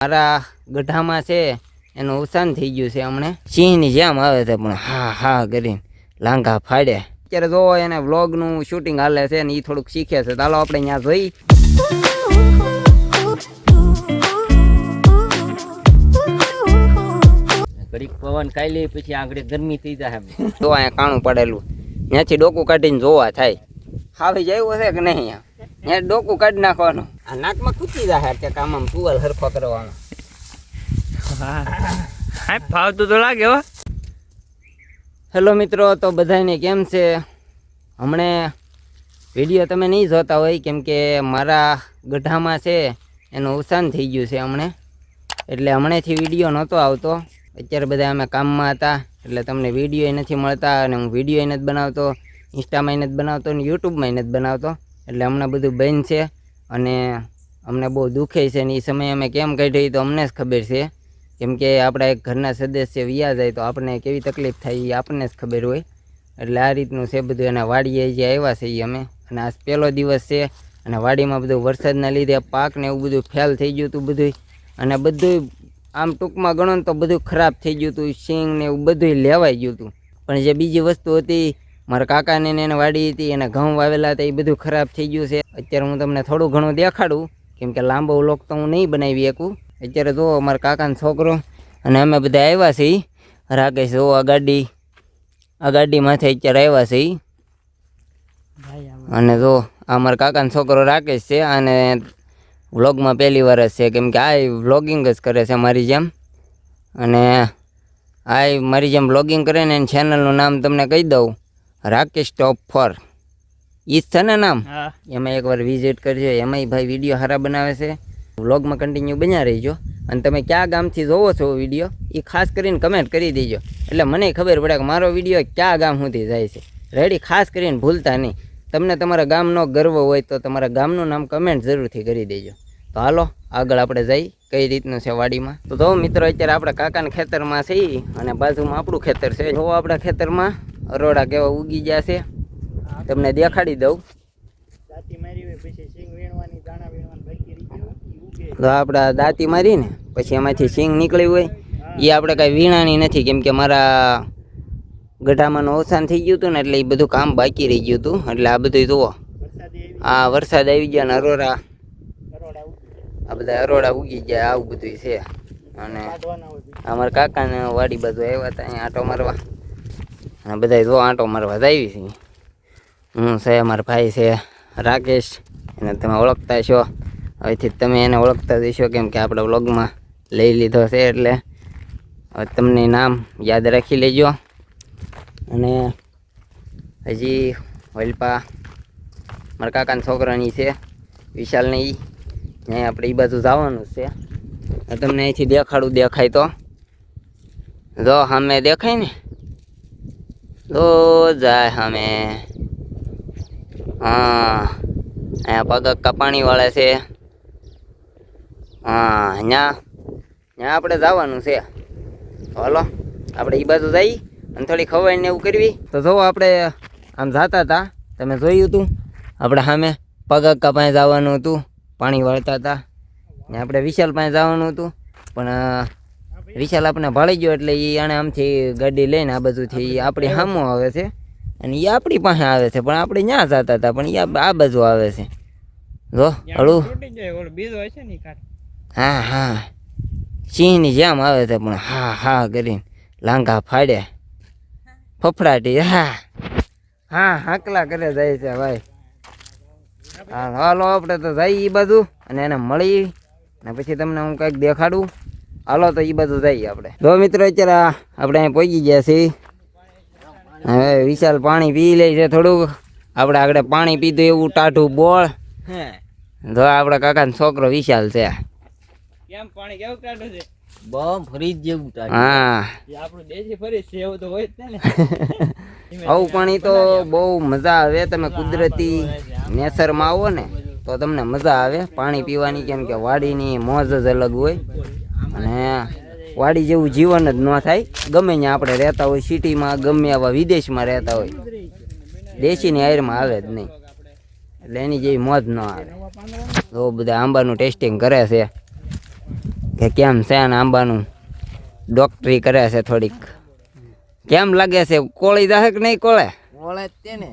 મારા ગઢામાં છે એનું અવસાન થઈ ગયું છે હમણે. સિંહની જેમ આવે છે પણ હા હા કરીને લાંઘા ફાડે. અત્યારે જોવો એને વ્લોગનું શૂટિંગ હાલે છે ને એ થોડુંક શીખે છે. ચાલો આપણે ત્યાં જોઈ. ઘડીક પવન ખાઈ લે પછી આગળ ગરમી થઈ જાય. તો અહીંયા કાણું પડેલું ત્યાંથી ડોકું કાઢીને જોવા થાય હાવી જાય છે કે નહીં. ત્યાં ડોકું કાઢી નાખવાનું. આ નાકમાં ખૂચી જાય કે કામ આમ ટુવાલ હરખો કરવાનો. હા ફાવતું તો લાગે હો. હેલો મિત્રો, તો બધાને કેમ છે? હમણે વિડીયો તમે નહીં જોતા હોય કેમ કે મારા ગઢામાં છે એનું અવસાન થઈ ગયું છે હમણે. એટલે હમણેથી વિડીયો નહોતો આવતો. અત્યારે બધા અમે કામમાં હતા એટલે તમને વિડીયો નથી મળતા અને હું વિડીયો નથી બનાવતો, ઇન્સ્ટામાં નથી બનાવતો ને યુટ્યુબમાં નથી બનાવતો. એટલે હમણાં બધું બંધ છે અને અમને બહુ દુખે છે ને એ સમયે અમે કેમ કાઢી તો અમને જ ખબર છે. કેમ કે આપણા એક ઘરના સદસ્ય વ્યા જાય તો આપણને કેવી તકલીફ થાય એ આપણને જ ખબર હોય. એટલે આ રીતનું છે બધું. એના વાડીએ જે આવ્યા છે એ અમે, અને આજ પહેલો દિવસ છે અને વાડીમાં બધું વરસાદના લીધે પાક ને એવું બધું ફેલ થઈ ગયું હતું બધું. અને બધું આમ ટૂંકમાં ગણો ને તો બધું ખરાબ થઈ ગયું હતું. સિંગ ને એવું બધું લેવાઈ ગયું હતું. પણ જે બીજી વસ્તુ હતી મારા કાકાને એને વાડી હતી એને ઘઉં વાવેલા હતા એ બધું ખરાબ થઈ ગયું છે. અત્યારે હું તમને થોડું ઘણું દેખાડું કેમ કે લાંબો વ્લોગ તો હું નહીં બનાવી શકું. અત્યારે જો અમારા કાકાનો છોકરો અને અમે બધા આવ્યા છીએ. રાકેશ જો આ ગાડી માથે અત્યારે આવ્યા છે. અને જો આ મારા કાકાનો છોકરો રાકેશ છે અને વ્લોગમાં પહેલી વાર જ છે કેમ કે આ વ્લોગિંગ જ કરે છે મારી જેમ. અને આ મારી જેમ વ્લોગિંગ કરે ને એની ચેનલનું નામ તમને કહી દઉં, રાકેશ ટોપ 4 ઈ જ છે ને નામ. એમાં એકવાર વિઝિટ કરજો. એમાંય ભાઈ વિડીયો સારા બનાવે છે. વ્લોગમાં કન્ટિન્યુ બન્યા રહીજો. અને તમે ક્યાં ગામથી જોવો છો વિડીયો એ ખાસ કરીને કમેન્ટ કરી દેજો એટલે મને ખબર પડે કે મારો વિડીયો ક્યાં ગામ સુધી જાય છે. રેડી? ખાસ કરીને ભૂલતા નહીં. તમને તમારા ગામનો ગર્વ હોય તો તમારા ગામનું નામ કમેન્ટ જરૂરથી કરી દેજો. તો હાલો આગળ આપણે જઈ કઈ રીતનું છે વાડીમાં. તો જો મિત્રો અત્યારે આપણે કાકાના ખેતરમાં છીએ અને બાજુમાં આપણું ખેતર છે. જો આપણા ખેતરમાં અરોડા કેવા ઉગી ગયા છે તમને દેખાડી દઉં. તો આપણા દાંતી મારી ને પછી એમાંથી સિંગ નીકળી હોય એ આપણે કાંઈ વીણાની નથી કેમ કે મારા ગઢામાંનું અવસાન થઈ ગયું હતું ને એટલે એ બધું કામ બાકી રહી ગયું હતું. એટલે આ બધું જુઓ, આ વરસાદ આવી ગયા ને અરોડા આ બધા અરોડા ઉગી ગયા આવું બધું છે. અને અમારા કાકાને વાડી બાજુ આવ્યા હતા અહીંયા આંટો મારવા અને બધા જો આંટો મારવા જ આવી છે. હું છે અમારા ભાઈ છે રાકેશ, એને તમે ઓળખતા છો. હવેથી તમે એને ઓળખતા જઈશો કેમ કે આપણે વ્લોગમાં લઈ લીધો છે એટલે હવે તમને નામ યાદ રાખી લેજો. અને હજી વલપા મારા કાકાના છોકરાની છે વિશાલને, એ ત્યાં આપણે એ બાજુ જવાનું છે. તમને અહીંથી દેખાડું, દેખાય તો જો સામે દેખાય ને તો જાય સામે. હા અહીંયા પગક્કા પાણીવાળા છે. હા ત્યાં આપણે જવાનું છે. હાલો આપણે એ બાજુ જઈ અને થોડી ખવાઈને એવું કરવી. તો જો આપણે આમ જતા હતા તમે જોયું હતું આપણે સામે પગક્કા પાસે જવાનું હતું, પાણી વાળતા હતા. ને આપણે વિશાલ પાસે જવાનું હતું પણ વિશાલ આપણે ભાળી ગયો એટલે એ આણે આમથી ગાડી લઈને આ બાજુથી આપણી સામું આવે છે અને એ આપણી પાસે આવે છે. પણ આપણે ત્યાં જતા હતા પણ એ આ બાજુ આવે છે. જો હળું હા હા સિંહની જેમ આવે છે પણ હા હા કરીને લાંઘા ફાડે ફફડાટી. હા હા હાકલા કરે જાય છે ભાઈ. હા હાલો આપણે તો જઈએ એ બાજુ અને એને મળી ને પછી તમને હું કંઈક દેખાડું. હાલો તો એ બાજુ જઈએ આપણે. જો મિત્રો અત્યારે આપણે અહીં પહોંચી ગયા છીએ. હવે વિશાલ પાણી પી લે છે થોડુંક. આપણે આગળ પાણી પીધું એવું ટાઢું બોળ. જો આપણા કાકાનો છોકરો વિશાલ છે. કેમ પાણી કેવું કાઢું છે? બમ ફરીજ જેવું ટાઢું. હા આપણું દેશી ફરીજ છે એવું તો હોય જ ને. આવું પાણી તો બહુ મજા આવે. તમે કુદરતી નેચરમાં આવો ને તો તમને મજા આવે પાણી પીવાની. કેમ કે વાડીની મોજ જ અલગ હોય અને વાડી જેવું જીવન જ ન થાય ગમે ત્યાં આપણે રહેતા હોય. સિટીમાં ગમે આવા વિદેશમાં રહેતા હોય દેશીની હાયરમાં આવે જ નહીં એટલે એની જેવી મોજ ન આવે. તો બધા આંબાનું ટેસ્ટિંગ કરે છે. કે કેમ છે ને આંબાનું ડોક્ટરી કરે છે થોડીક. કેમ લાગે છે, કોળી જાહે કે નહીં કોળે? ઓળે તે ને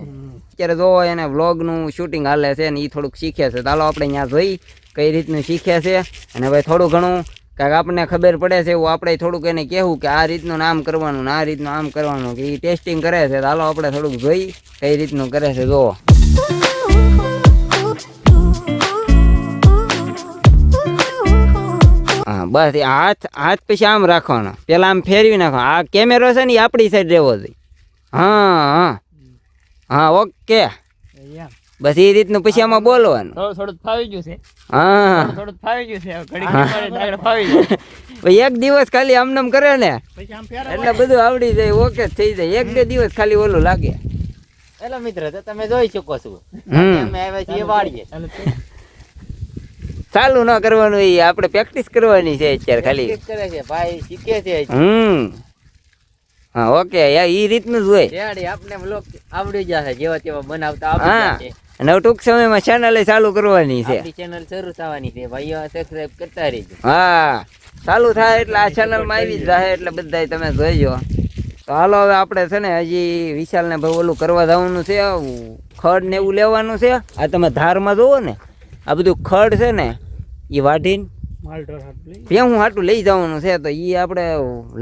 અત્યારે જોવો એને વ્લોગનું શૂટિંગ હાલે છે ને એ થોડુંક શીખે છે. ચાલો આપણે અહીંયા જોઈ કઈ રીતનું શીખે છે. અને હવે થોડું ઘણું કાંઈક આપણને ખબર પડે છે એવું આપણે થોડુંક એને કહેવું કે આ રીતનું આમ કરવાનું ને આ રીતનું આમ કરવાનું, કે એ ટેસ્ટિંગ કરે છે. ચાલો આપણે થોડુંક જોઈ કઈ રીતનું કરે છે. જોવો હા બસ એ હાથ પછી આમ રાખવાનો, પેલા આમ ફેરવી નાખવાનો. આ કેમેરો છે ને એ આપણી સાઈડ રહેવો જોઈએ. હા હા હા ઓકે, બસ એ રીતનું પછી આમાં બોલવાનું. થોડું ફાવી ગયું છે. હા થોડું ફાવી ગયું છે. ઘડી ફાવી ગયું પછી એક દિવસ ખાલી આમનામ કરે ને પછી આમ ફેરવા એટલે બધું આવડી જાય, ઓકે થઈ જાય. 1-2 દિવસ ખાલી ઓલું લાગે. એટલે મિત્ર તો તમે જોઈ શકો છો હમ અમે આવ્યા છીએ વાડીએ. ચાલુ ન કરવાનું, એ આપણે પ્રેક્ટિસ કરવાની છે અત્યારે ખાલી. પ્રેક્ટિસ કરે છે ભાઈ, શીખે છે હા ઓકે, એ રીતનું જ હોય. રેડી આપને વ્લોગ આવડી જશે જેવા તેવા બનાવતા હા આવડી જશે. અને હવે ટૂંક સમયમાં ચેનલ ચાલુ કરવાની છે. આપણી ચેનલ શરૂ થવાની છે ભાઈઓ, સબસ્ક્રાઇબ કરતા રહેજો. હા ચાલુ થાય એટલે આ ચેનલમાં આવી જ જાય એટલે બધાય તમે જોઈજો. તો હાલો હવે આપણે છે ને હજી વિશાલને ભાઈ ઓલું કરવા જવાનું છે, ખડ ને એવું લેવાનું છે. આ તમે ધારમાં જોવો ને આ બધું ખડ છે ને એ વાઢીને ભેહું હાટું લઈ જવાનું છે. તો એ આપણે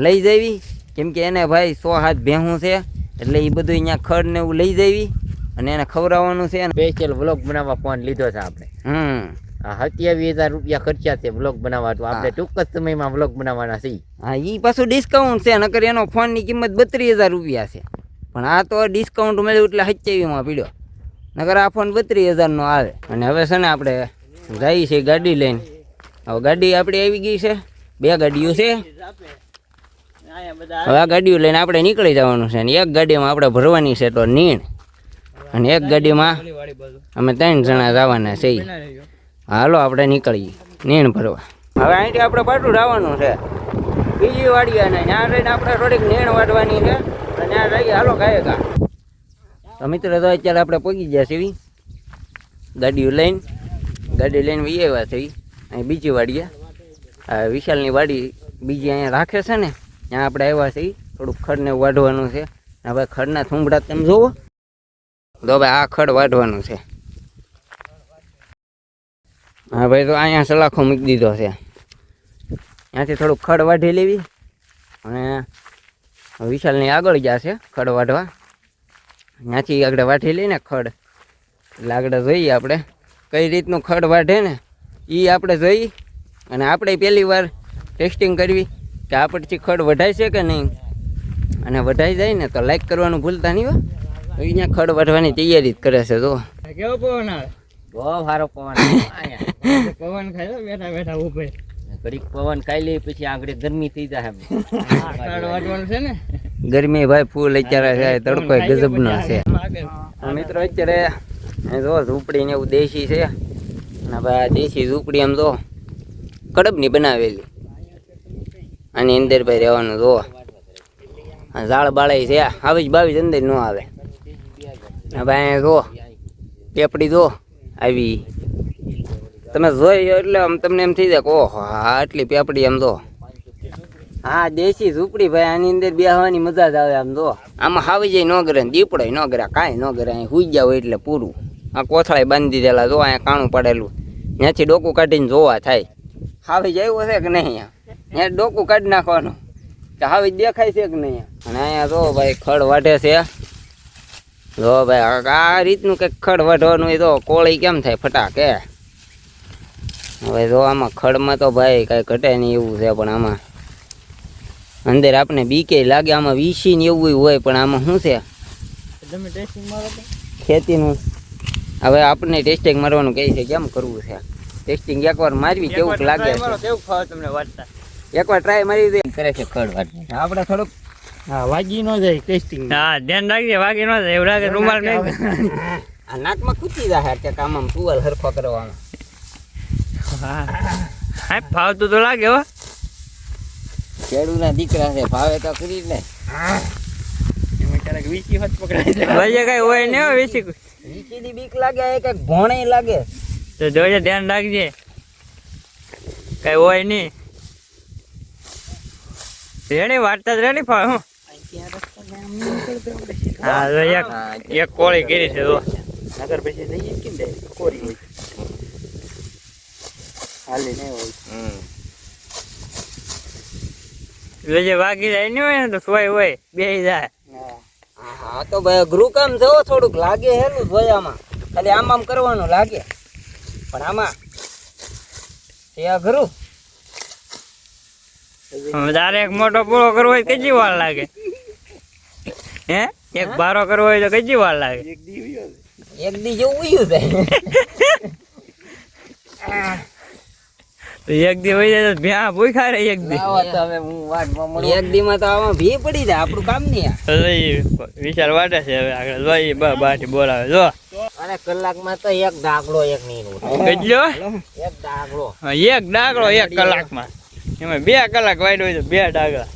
લઈ જવી, કેમ કે એને ભાઈ 100 ભેહું છે એટલે એ બધું અહીંયા ખડ ને એવું લઈ જવી અને એને ખવડાવવાનું છે. સ્પેશિયલ વ્લોગ બનાવવા ફોન લીધો છે આપણે. 27,000 રૂપિયા ખર્ચ્યા છે વ્લોગ બનાવવા. તો આપણે ટૂંક જ સમયમાં વ્લોગ બનાવવાના છે. હા એ પાછું ડિસ્કાઉન્ટ છે, નકર એનો ફોનની કિંમત 32,000 રૂપિયા છે. પણ આ તો ડિસ્કાઉન્ટ મળ્યું એટલે 27માં પીડ્યો, નકર આ ફોન 32,000નો આવે. અને હવે છે ને આપણે જઈએ છીએ ગાડી લઈને. હવે ગાડી આપણી આવી ગઈ છે, 2 ગાડીઓ છે. હવે આ ગાડીઓ લઈને આપણે નીકળી જવાનું છે. અને એક ગાડીમાં આપણે ભરવાની છે તો નીણ, અને એક ગાડીમાં અમે 3 જણા જવાના છે. હાલો આપણે નીકળીએ નીણ ભરવા. હવે અહીંથી આપણે પાટું જવાનું છે બીજી વાડીએ, અને ત્યાં રહીને આપણે થોડીક નીણ વાટવાની છે. અને ત્યાં રહીએ હાલો ગાયકા. તો મિત્રો તો અત્યારે આપણે પહોંચી ગયા છીએ ગાડીઓ લઈને. ગાડી લઈને વી આવ્યા છે અહીં બીજી વાડીએ. વિશાલની વાડી બીજી અહીંયા રાખે છે ને ત્યાં આપણે આવ્યા છીએ. થોડુંક ખડને વાઢવાનું છે. હવે ખડના થૂંભડા તમે જોવો તો ભાઈ આ ખડ વાઢવાનું છે. હા ભાઈ તો અહીંયા સલાખો મૂકી દીધો છે. ત્યાંથી થોડુંક ખડ વાઢી લેવી અને વિશાલની આગળ ગયા છે ખડ વાઢવા. ત્યાંથી આગળ વાઢી લઈને ખડ એટલે આગળ જોઈએ આપણે કઈ રીતનું ખડ વાઢે ને એ આપણે જોઈ. અને આપણે પહેલી વાર ટેસ્ટિંગ કરવી કે આપણથી ખડ વઢાય છે કે નહીં. અને વઢાઈ જાય ને તો લાઈક કરવાનું ભૂલતા નહીં હો. અહીંયા ખડ વાઢવાની તૈયારી જ કરે છે. જો કેવો પવન આવે, બહુ સારો પવન આવે. પવન ખાઈ લો બેઠા બેઠા ઉભે. ઘડીક પવન ખાઈ લે પછી આગળ ગરમી થઈ જાય. વાટવાનું છે ને ગરમી ભાઈ ફૂલ અત્યારે છે, તડકો ગજબનો છે. મિત્રો અત્યારે જો ઝૂંપડી ને એવું દેશી છે. અને ભાઈ દેશી ઝૂંપડી આમ જો કડબની બનાવેલી, આની અંદર ભાઈ રહેવાનું. જો ઝાડ બાળે છે, 22 અંદર ન આવે. ભાઈ અહીંયા જો પેપડી જો આવી, તમે જોઈ એટલે આમ તમને એમ થઈ જાય કે ઓહો હા આટલી પેપડી. આમ જો હા દેશી ઝૂંપડી ભાઈ, આની અંદર બેસવાની મજા જ આવે. આમ જો આમાં હાવી જાય ન કરે, દીપડો ન કરે, કાંઈ ન કરે. અહીં હુઈ ગયા હોય એટલે પૂરું. આ કોથળાએ બાંધી દીધેલા જો અહીંયા કાણું પાડેલું, ત્યાંથી ડોકું કાઢીને જોવા થાય હાવી જાય છે કે નહીં. ત્યાં ડોકું કાઢી નાખવાનું કે હાવી દેખાય છે કે નહીં. અને અહીંયા જો ભાઈ ખડ વાઢે છે. જો ભાઈ આ રીતનું કંઈક ખડ વાઢવાનું હોય તો કોળી કેમ થાય ફટાકે. હવે જો આમાં ખડમાં તો ભાઈ કાંઈ ઘટે નહીં એવું છે, પણ આમાં અંદર આપણે બીકે લાગે. આમાં વીસી ને એવું હોય, પણ આમાં શું છે તમે ટેસ્ટિંગ મારો ખેતીનું. હવે આપણને ટેસ્ટિંગ મારવાનું કહે છે, કેમ કરવું છે ટેસ્ટિંગ? એકવાર મારવી કેવું લાગે છે. કેવું ખાવ તમને વાટતા? એકવાર ટ્રાય મારી દે કરે છે ખડ વાટવાનું. આપણે થોડુંક હા વાગી ન જાય ટેસ્ટિંગ. હા ધ્યાન રાખજે વાગી ન જાય. એવું લાગે રૂમાલ નહીં આ નાકમાં કૂચી જાય કે આમાં ટુવાલ હરખો કરવાનો. હા ભાવતું તો લાગે હો. ખેડૂના દીકરા છે, ભાવે તો કરી લે. એમાં ક્યારેક વીસી હોત પકડાઈ જાય. કઈ હોય ને વીસી વીસીની બીક લાગે, કઈક ભોણે લાગે તો જોજે, ધ્યાન રાખજે. કઈ હોય નહીં. રેડી વાટતા જ રેડી પણ હું હા જો એક કોળી કરી છે જો નગર પછી જઈએ કેમ દે કોરી હોય હાલે નહીં હોય જે વાગી જાય નહીં હોય ને તો સોય હોય બે જાય હા તો ભાઈ અઘરું કામ જો થોડુંક લાગે હેલું જોયામાં ખાલી આમ કરવાનું લાગે પણ આમાં એ અઘરું તારે એક મોટો પૂળો કરવો હોય તો કેટલી વાર લાગે હે એક બારો કરવો હોય તો કેટલી વાર લાગે એક દી જેવું ઉયું જાય તો એક દી હોય જાય તો ભ્યા ભૂખા રહે એક દી હવે હું વાટમાં મળું એક દી માં તો આમાં ભી પડી જાય આપણું કામ નહીં આ. વિચાર વાટે છે હવે આગળ જોઈ બાટી બોલાવે જો અને કલાકમાં તો એક ડાગલો એક નહીં કેટલો એક ડાગલો એક ડાગલો 1 કલાકમાં એમાં 2 કલાક વાડ્યો હોય તો 2 ડાગલા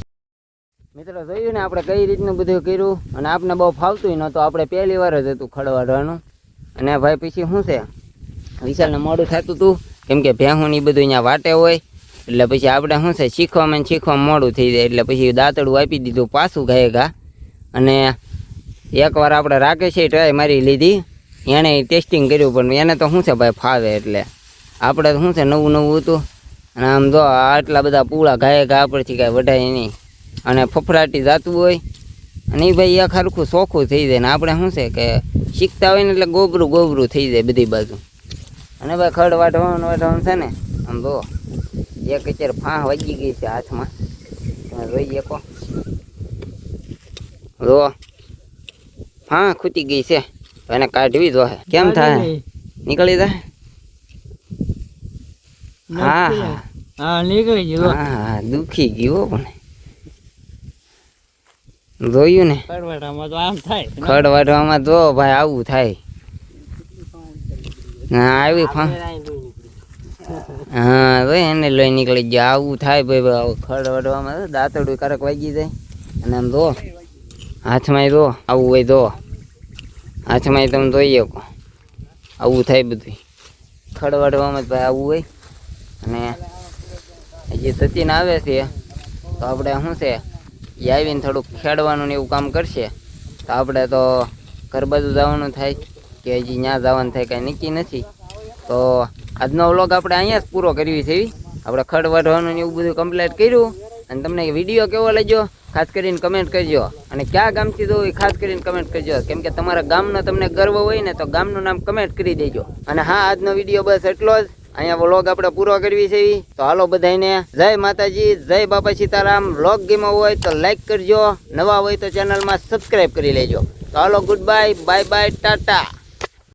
મિત્રો જોયું ને આપણે કઈ રીતનું બધું કર્યું અને આપને બહુ ફાવતું નહોતું આપણે પહેલી વાર જ હતું ખડવાડવાનું અને ભાઈ પછી શું છે વિશાલને મોડું થતું હતું કેમ કે ભેહું ની બધું અહીંયા વાટે હોય એટલે પછી આપણે શું છે શીખવામાં મોડું થઈ જાય એટલે પછી દાંતડું આપી દીધું પાછું ગાય ઘા અને એકવાર આપણે રાકેશે ટ્રાય મારી લીધી એણે ટેસ્ટિંગ કર્યું પણ એને તો શું છે ભાઈ ફાવે એટલે આપણે શું છે નવું હતું અને આમ જો આટલા બધા પૂળા ગાય ઘા પરથી કાંઈ વઢાય નહીં અને ફફડાટી જાતું હોય અને એ ભાઈ એક હરખું ચોખ્ખું થઈ જાય ને આપણે શું છે કે શીખતા હોય ને એટલે ગોબરું થઈ જાય બધી બાજુ અને ભાઈ ખડ વાટવાનું છે ને આમ જો એક અત્યારે ફાં વાગી ગઈ છે હાથમાં તમે જોઈ શકો જો ફાં ખૂટી ગઈ છે તો એને કાઢવી જો કેમ થાય નીકળી જાય હા હા નીકળી ગયો હા દુખી ગયો પણ જોયું ને કડવાટામાં તો આમ થાય ખડ વાટવામાં જો ભાઈ આવું થાય હા આવી ફા હા ભાઈ એને લઈ નીકળી ગયા આવું થાય ભાઈ ખડ વાટવામાં દાંતડું કારક વાગી જાય અને આમ જો હાથમાં જો આવું હોય જો હાથમાં તમે જોઈ શકો આવું થાય બધું ખડ વાટવામાં જ ભાઈ આવું હોય અને જે સચિન આવે છે તો આપણે શું છે એ આવીને થોડુંક ખેડવાનું ને એવું કામ કરશે તો આપણે તો ઘર બાજુ જવાનું થાય કે હજી ત્યાં જવાનું થાય કાંઈ નક્કી નથી તો આજનો વ્લોગ આપણે અહીંયા જ પૂરો કરવી છે આપણે ખડ વાઢવાનું ને એવું બધું કમ્પ્લીટ કર્યું અને તમને વિડીયો કેવો લાગ્યો ખાસ કરીને કમેન્ટ કરજો અને ક્યાં ગામથી દો એ ખાસ કરીને કમેન્ટ કરજો કેમ કે તમારા ગામનો તમને ગર્વ હોય ને તો ગામનું નામ કમેન્ટ કરી દેજો અને હા આજનો વિડીયો બસ એટલો જ અહીંયા વ્લોગ આપણે પૂરો કરવી છે તો હાલો બધાને જય માતાજી જય બાપા સીતારામ વ્લોગ ગેમો હોય તો લાઈક કરજો નવા હોય તો ચેનલમાં સબસ્ક્રાઈબ કરી લેજો તો હાલો ગુડ બાય બાય ટાટા.